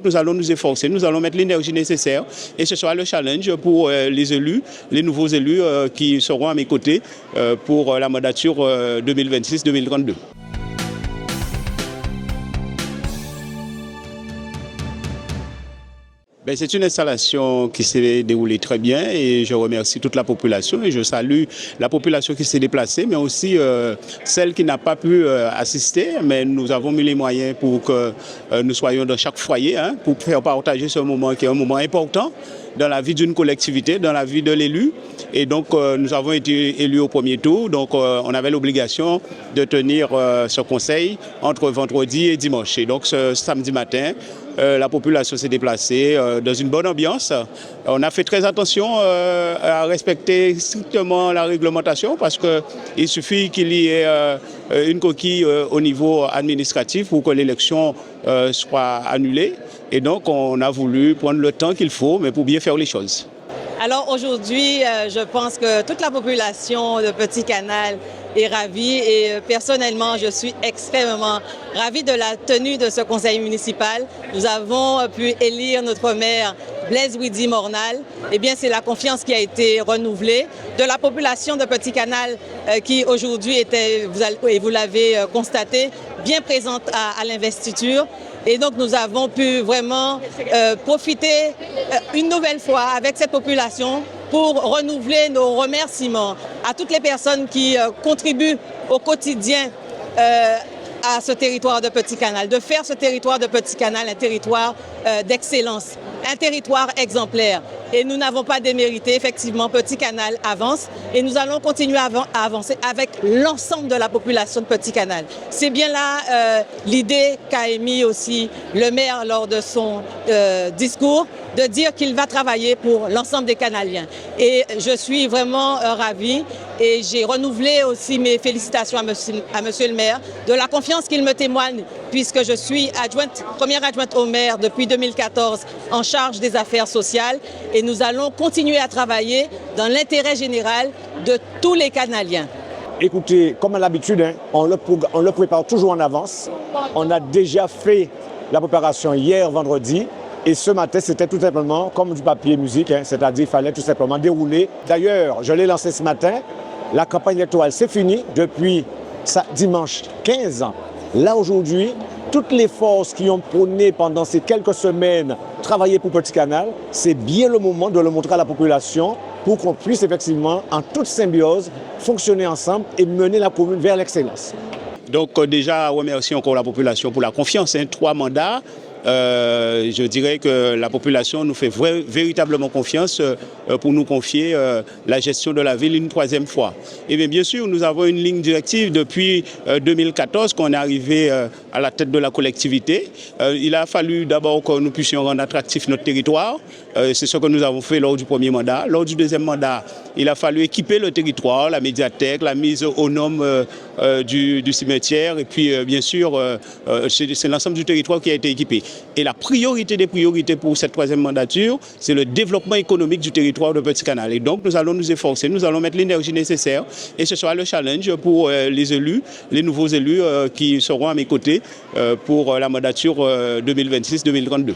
Nous allons nous efforcer, nous allons mettre l'énergie nécessaire et ce sera le challenge pour les élus, les nouveaux élus qui seront à mes côtés pour la mandature 2026-2032. C'est une installation qui s'est déroulée très bien et je remercie toute la population et je salue la population qui s'est déplacée, mais aussi celle qui n'a pas pu assister. Mais nous avons mis les moyens pour que nous soyons dans chaque foyer pour faire partager ce moment qui est un moment important dans la vie d'une collectivité, dans la vie de l'élu. Et donc, nous avons été élus au premier tour. Donc, on avait l'obligation de tenir ce conseil entre vendredi et dimanche. Et donc, ce samedi matin, la population s'est déplacée dans une bonne ambiance. On a fait très attention à respecter strictement la réglementation parce qu'il suffit qu'il y ait une coquille au niveau administratif pour que l'élection soit annulée. Et donc, on a voulu prendre le temps qu'il faut, mais pour bien faire les choses. Alors aujourd'hui, je pense que toute la population de Petit Canal est ravie et personnellement, je suis extrêmement ravie de la tenue de ce conseil municipal. Nous avons pu élire notre maire Blaise Ouidi Mornal. Eh bien, c'est la confiance qui a été renouvelée de la population de Petit Canal qui aujourd'hui était, vous l'avez constaté, bien présente à l'investiture. Et donc, nous avons pu vraiment profiter une nouvelle fois avec cette population pour renouveler nos remerciements à toutes les personnes qui contribuent au quotidien à ce territoire de Petit Canal, de faire ce territoire de Petit Canal un territoire d'excellence, un territoire exemplaire. Et nous n'avons pas démérité, effectivement, Petit Canal avance et nous allons continuer à avancer avec l'ensemble de la population de Petit Canal. C'est bien là l'idée qu'a émis aussi le maire lors de son discours, de dire qu'il va travailler pour l'ensemble des Canaliens. Et je suis vraiment ravie et j'ai renouvelé aussi mes félicitations à monsieur le maire de la confiance qu'il me témoigne puisque je suis première adjointe au maire depuis 2014 en charge des affaires sociales et nous allons continuer à travailler dans l'intérêt général de tous les Canaliens. Écoutez, comme à l'habitude, on le prépare toujours en avance. On a déjà fait la préparation hier vendredi. Et ce matin, c'était tout simplement comme du papier musique, c'est-à-dire qu'il fallait tout simplement dérouler. D'ailleurs, je l'ai lancé ce matin, la campagne électorale c'est fini depuis dimanche 15 ans. Là aujourd'hui, toutes les forces qui ont prôné pendant ces quelques semaines travailler pour Petit Canal, c'est bien le moment de le montrer à la population pour qu'on puisse effectivement, en toute symbiose, fonctionner ensemble et mener la commune vers l'excellence. Donc déjà, remercie encore la population pour la confiance, 3 mandats. Je dirais que la population nous fait véritablement confiance pour nous confier la gestion de la ville une 3e fois. Et bien sûr, nous avons une ligne directive depuis 2014 qu'on est arrivé à la tête de la collectivité. Il a fallu d'abord que nous puissions rendre attractif notre territoire. C'est ce que nous avons fait lors du premier mandat. Lors du 2e mandat, il a fallu équiper le territoire, la médiathèque, la mise aux normes du cimetière. Et puis, bien sûr, c'est l'ensemble du territoire qui a été équipé. Et la priorité des priorités pour cette 3e mandature, c'est le développement économique du territoire de Petit Canal. Et donc, nous allons nous efforcer, nous allons mettre l'énergie nécessaire. Et ce sera le challenge pour les élus, les nouveaux élus qui seront à mes côtés pour la mandature 2026-2032.